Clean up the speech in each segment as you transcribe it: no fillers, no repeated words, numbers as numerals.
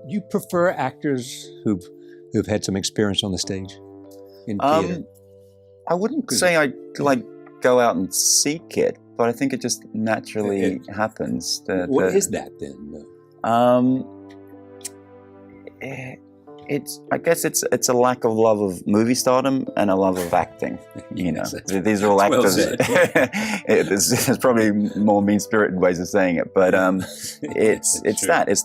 you prefer actors who've had some experience on the stage in theater? I wouldn't say I like go out and seek it, but I think it just naturally happens. What is that then? I guess it's a lack of love of movie stardom and a love of acting. You know, these are all actors. There's probably more mean-spirited ways of saying it, but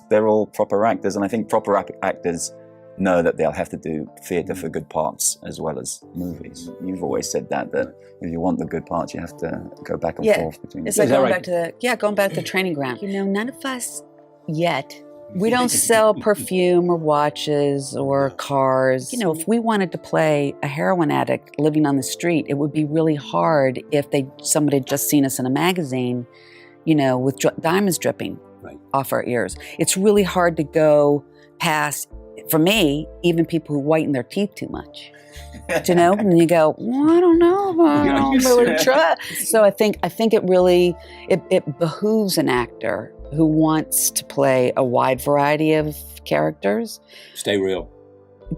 they're all proper actors, and I think proper actors know that they'll have to do theatre for good parts as well as movies. You've always said that if you want the good parts, you have to go back and forth between. It's like going back to the training ground. You know, none of us yet. We don't sell perfume or watches or cars. You know, if we wanted to play a heroin addict living on the street, it would be really hard if somebody had just seen us in a magazine, you know, with diamonds dripping off our ears. It's really hard to go past, for me, even people who whiten their teeth too much. You know, and you go, well, I don't know, I don't really try. So I think it really behooves an actor who wants to play a wide variety of characters. Stay real.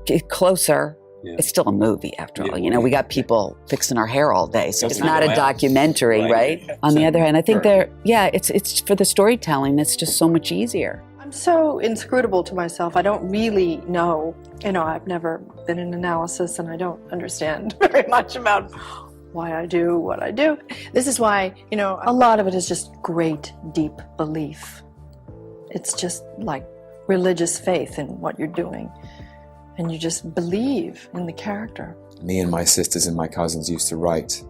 Get closer. Yeah. It's still a movie after all. You know, we got people fixing our hair all day, so it's not a documentary, right? On the other hand, I think it's for the storytelling, it's just so much easier. I'm so inscrutable to myself. I don't really know. You know, I've never been in analysis, and I don't understand very much about why I do what I do. This is why, you know, a lot of it is just great, deep belief. It's just like religious faith in what you're doing. And you just believe in the character. Me and my sisters and my cousins used to write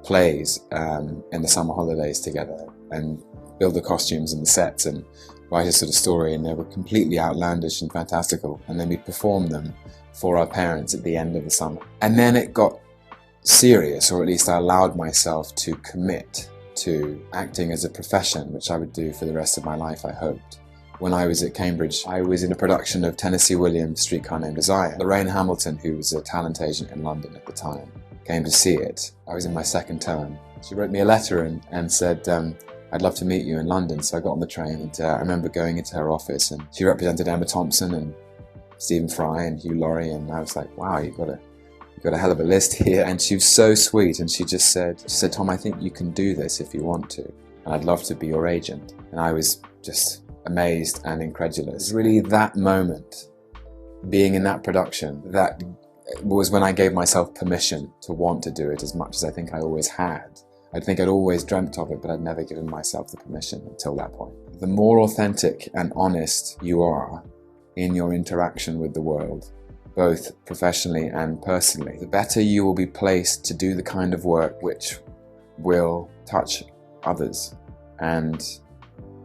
plays in the summer holidays together and build the costumes and the sets and write a sort of story, and they were completely outlandish and fantastical. And then we'd perform them for our parents at the end of the summer. And then it got serious, or at least I allowed myself to commit to acting as a profession, which I would do for the rest of my life, I hoped. When I was at Cambridge, I was in a production of Tennessee Williams' Streetcar Named Desire. Lorraine Hamilton, who was a talent agent in London at the time, came to see it. I was in my second term. She wrote me a letter and said, I'd love to meet you in London. So I got on the train, and I remember going into her office, and she represented Emma Thompson and Stephen Fry and Hugh Laurie, and I was like, wow, you've got a hell of a list here. And she was so sweet, and she said, Tom, I think you can do this if you want to, and I'd love to be your agent. And I was just amazed and incredulous. Really, that moment, being in that production, that was when I gave myself permission to want to do it as much as I think I always had. I think I'd always dreamt of it, but I'd never given myself the permission until that point. The more authentic and honest you are in your interaction with the world, both professionally and personally, the better you will be placed to do the kind of work which will touch others and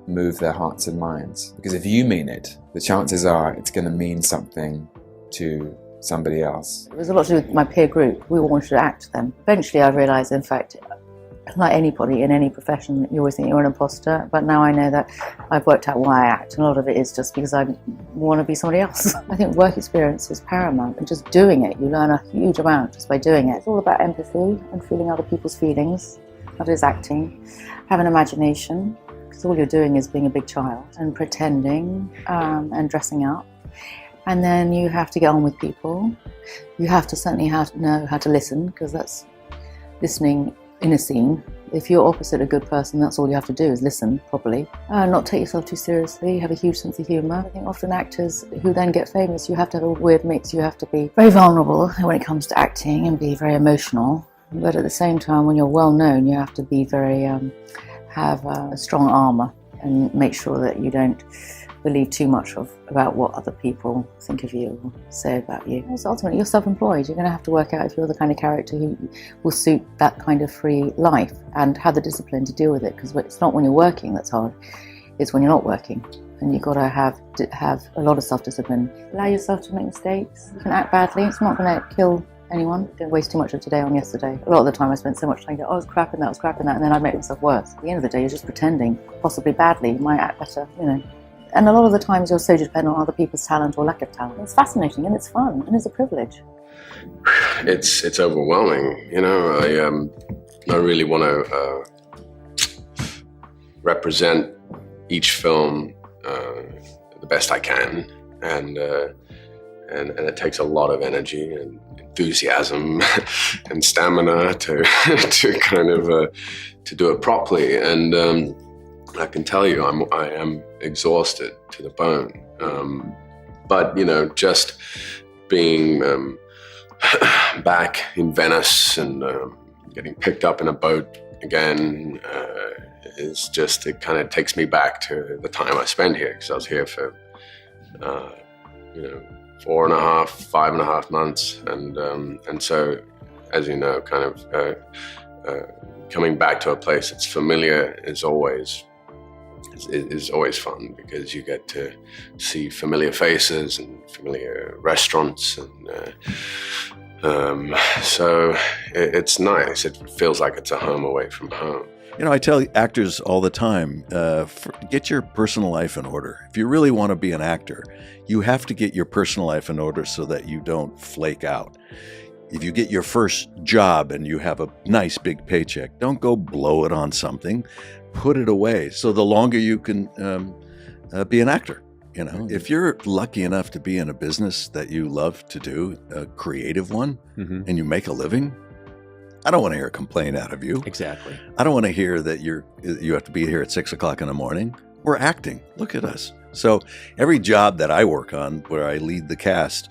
move their hearts and minds. Because if you mean it, the chances are it's going to mean something to somebody else. It was a lot to do with my peer group. We all wanted to act then. Eventually I realised, in fact, like anybody in any profession, you always think you're an imposter, but now I know that I've worked out why I act, and a lot of it is just because I want to be somebody else. I think work experience is paramount, and just doing it, you learn a huge amount just by doing it. It's all about empathy and feeling other people's feelings. That is acting. Have an imagination, because all you're doing is being a big child and pretending and dressing up. And then you have to get on with people. You have to certainly know how to listen, because that's listening in a scene. If you're opposite a good person, that's all you have to do is listen properly. Not take yourself too seriously, have a huge sense of humour. I think often actors who then get famous, you have to have a weird mix. You have to be very vulnerable when it comes to acting and be very emotional. But at the same time, when you're well known, you have to be very, have a strong armour and make sure that you don't believe too much about what other people think of you or say about you. So ultimately, you're self-employed. You're going to have to work out if you're the kind of character who will suit that kind of free life and have the discipline to deal with it. Because it's not when you're working that's hard, it's when you're not working. And you've got to have a lot of self-discipline. Allow yourself to make mistakes. You can act badly. It's not going to kill anyone. Don't waste too much of today on yesterday. A lot of the time I spent so much time going, oh, I was crap in that, and then I'd make myself worse. At the end of the day, you're just pretending, possibly badly. You might act better, you know. And a lot of the times you're so dependent on other people's talent or lack of talent. It's fascinating and it's fun and it's a privilege. It's overwhelming, you know. I really want to represent each film the best I can, and it takes a lot of energy and enthusiasm and stamina to kind of to do it properly. And I can tell you, I am exhausted to the bone. But you know, just being back in Venice and getting picked up in a boat again is just, it kind of takes me back to the time I spent here, because I was here for you know, 5.5 months, and so, as you know, kind of coming back to a place that's familiar is always fun, because you get to see familiar faces and familiar restaurants, and so it's nice. It feels like it's a home away from home. You know, I tell actors all the time, get your personal life in order. If you really want to be an actor, you have to get your personal life in order so that you don't flake out. If you get your first job and you have a nice big paycheck, don't go blow it on something. Put it away so the longer you can be an actor. You know, if you're lucky enough to be in a business that you love to do, a creative one, and you make a living, I don't want to hear a complaint out of you. Exactly. I don't want to hear that you have to be here at 6 o'clock in the morning. We're acting. Look at us. So every job that I work on where I lead the cast,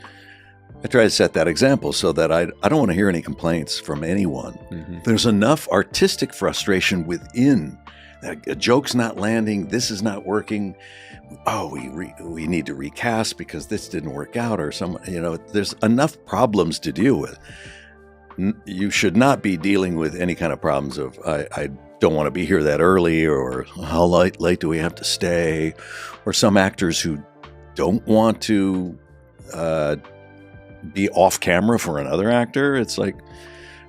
I try to set that example so that I don't want to hear any complaints from anyone. There's enough artistic frustration within. A joke's not landing. This is not working. Oh, we need to recast because this didn't work out, or some. You know, there's enough problems to deal with. You should not be dealing with any kind of problems of I don't want to be here that early, or how late do we have to stay, or some actors who don't want to be off camera for another actor. It's like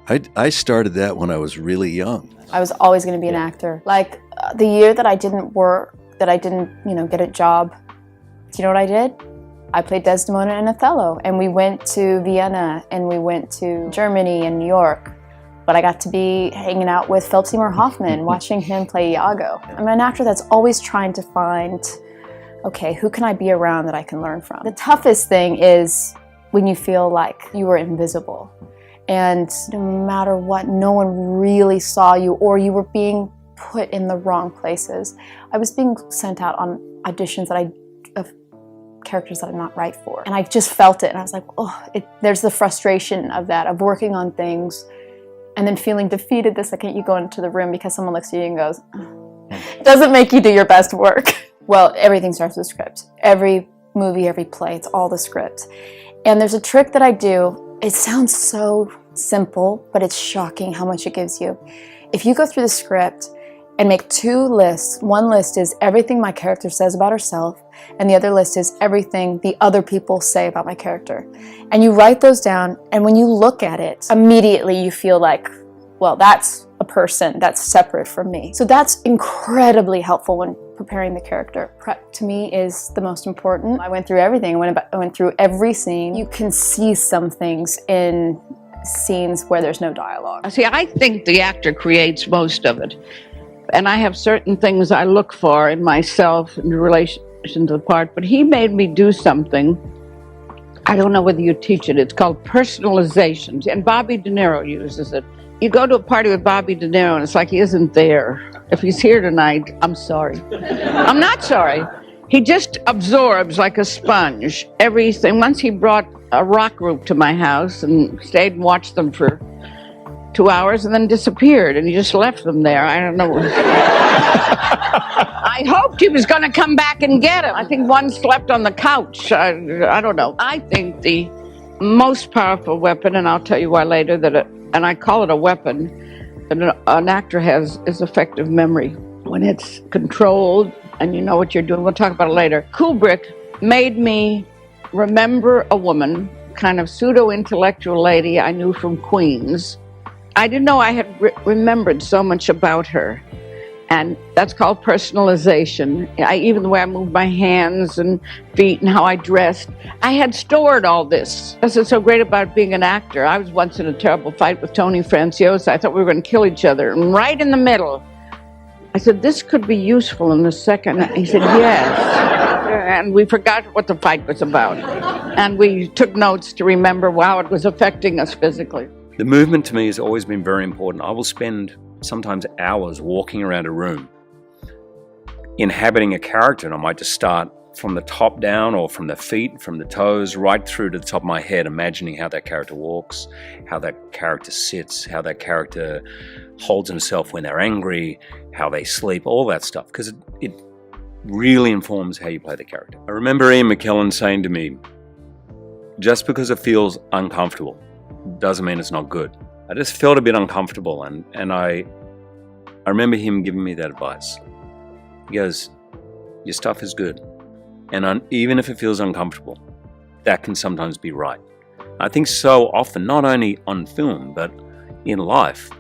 I started that when I was really young. I was always going to be an actor. Like the year that I didn't work, that I didn't, get a job, do you know what I did? I played Desdemona in Othello, and we went to Vienna, and we went to Germany and New York. But I got to be hanging out with Philip Seymour Hoffman, watching him play Iago. I'm an actor that's always trying to find, okay, who can I be around that I can learn from? The toughest thing is when you feel like you were invisible, and no matter what, no one really saw you, or you were being put in the wrong places. I was being sent out on auditions of characters that I'm not right for. And I just felt it, and I was like, there's the frustration of that, of working on things and then feeling defeated the second you go into the room because someone looks at you and goes, it doesn't make you do your best work. Well, everything starts with script. Every movie, every play, it's all the script. And there's a trick that I do. It sounds so simple, but it's shocking how much it gives you. If you go through the script and make 2 lists, one list is everything my character says about herself, and the other list is everything the other people say about my character. And you write those down, and when you look at it, immediately you feel like, well, that's a person that's separate from me. So that's incredibly helpful when preparing the character. Prep to me is the most important. I went through everything. I went through every scene. You can see some things in scenes where there's no dialogue. See, I think the actor creates most of it. And I have certain things I look for in myself in relation to the part, but he made me do something. I don't know whether you teach it. It's called personalization, and Bobby De Niro uses it. You go to a party with Bobby De Niro, and it's like he isn't there. If he's here tonight, I'm sorry. I'm not sorry. He just absorbs like a sponge everything. Once he brought a rock group to my house and stayed and watched them for 2 hours and then disappeared, and he just left them there. I don't know. I hoped he was going to come back and get him. I think one slept on the couch. I don't know. I think the most powerful weapon, and I'll tell you why later, and I call it a weapon, that an actor has is effective memory. When it's controlled and you know what you're doing, we'll talk about it later. Kubrick made me remember a woman, kind of pseudo-intellectual lady I knew from Queens. I didn't know I had remembered so much about her. And that's called personalization. Even the way I moved my hands and feet and how I dressed, I had stored all this. That's what's so great about being an actor. I was once in a terrible fight with Tony Franciosa. I thought we were going to kill each other. And right in the middle, I said, this could be useful in a second. He said, yes. and we forgot what the fight was about. And we took notes to remember how it was affecting us physically. The movement to me has always been very important. I will spend sometimes hours walking around a room, inhabiting a character, and I might just start from the top down or from the feet, from the toes, right through to the top of my head, imagining how that character walks, how that character sits, how that character holds himself when they're angry, how they sleep, all that stuff, because it really informs how you play the character. I remember Ian McKellen saying to me, just because it feels uncomfortable doesn't mean it's not good. I just felt a bit uncomfortable, and I remember him giving me that advice. He goes, your stuff is good. And even if it feels uncomfortable, that can sometimes be right. I think so often, not only on film, but in life,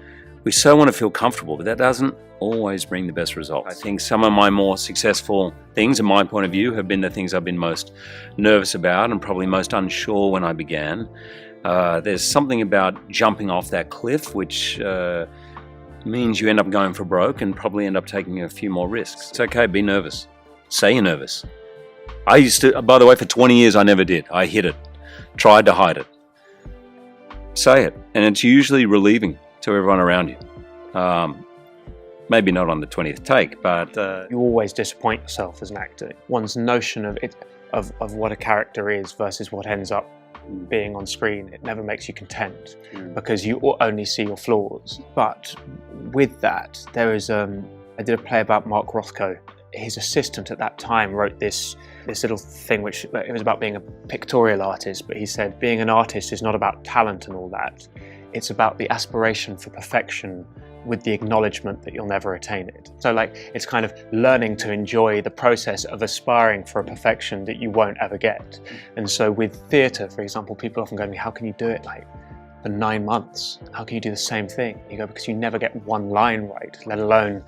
we so want to feel comfortable, but that doesn't always bring the best results. I think some of my more successful things, in my point of view, have been the things I've been most nervous about and probably most unsure when I began. There's something about jumping off that cliff, which means you end up going for broke and probably end up taking a few more risks. It's okay, be nervous. Say you're nervous. I used to, by the way, for 20 years I never did. I hid it, tried to hide it. Say it, and it's usually relieving to everyone around you. Maybe not on the 20th take, but... You always disappoint yourself as an actor. One's notion of what a character is versus what ends up being on screen, it never makes you content because you only see your flaws. But with that, there is, I did a play about Mark Rothko. His assistant at that time wrote this little thing, which it was about being a pictorial artist, but he said being an artist is not about talent and all that. It's about the aspiration for perfection with the acknowledgement that you'll never attain it. So like, it's kind of learning to enjoy the process of aspiring for a perfection that you won't ever get. And so with theatre, for example, people often go to me, how can you do it like for 9 months? How can you do the same thing? You go, because you never get one line right, let alone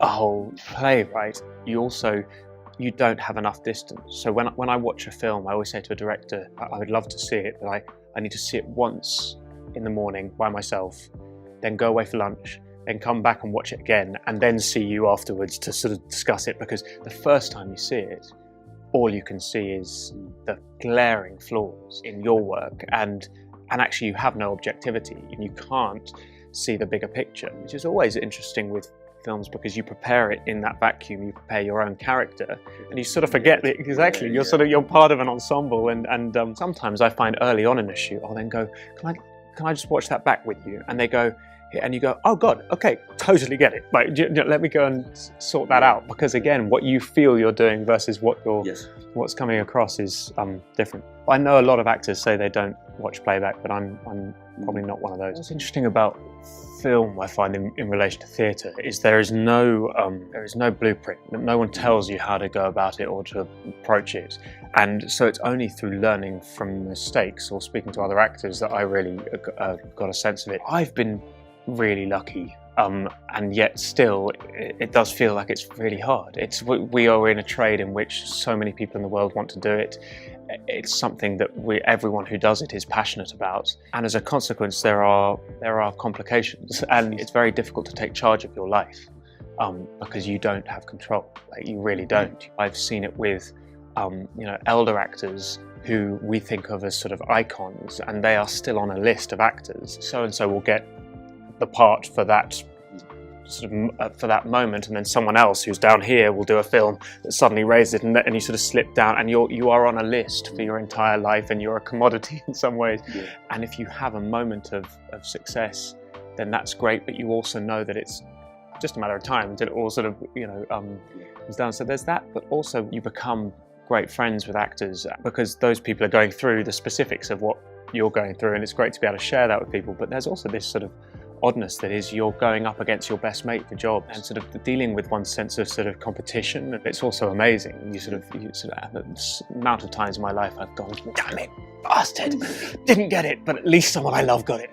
a whole play right. You don't have enough distance. So when I watch a film, I always say to a director, I would love to see it, but I need to see it once in the morning by myself, then go away for lunch, then come back and watch it again, and then see you afterwards to sort of discuss it, because the first time you see it, all you can see is the glaring flaws in your work, and actually you have no objectivity, and you can't see the bigger picture, which is always interesting with films, because you prepare it in that vacuum, you prepare your own character, and you sort of forget that exactly you're part of an ensemble. And sometimes I find early on in a shoot, I'll then go, can I just watch that back with you? And they go, and you go, oh God, okay, totally get it. Like, let me go and sort that out, because again, what you feel you're doing versus what's coming across is different. I know a lot of actors say they don't watch playback, but I'm probably not one of those. What's interesting about film, I find, in relation to theatre, is there is no blueprint. No one tells you how to go about it or to approach it, and so it's only through learning from mistakes or speaking to other actors that I really got a sense of it. I've been really lucky, and yet still it does feel like it's really hard. We are in a trade in which so many people in the world want to do it. It's something that everyone who does it is passionate about, and as a consequence there are complications, and it's very difficult to take charge of your life because you don't have control. Like, you really don't. I've seen it with elder actors who we think of as sort of icons, and they are still on a list of actors. So and so will get the part for that sort of for that moment, and then someone else who's down here will do a film that suddenly raises it, and you sort of slip down, and you are on a list for your entire life, and you're a commodity in some ways. And if you have a moment of success, then that's great, but you also know that it's just a matter of time until it all sort of comes down. So there's that, but also you become great friends with actors because those people are going through the specifics of what you're going through, and it's great to be able to share that with people. But there's also this sort of oddness that is you're going up against your best mate for jobs, and sort of dealing with one's sense of sort of competition. It's also amazing. You sort of have the amount of times in my life I've gone, damn it, bastard, didn't get it, but at least someone I love got it.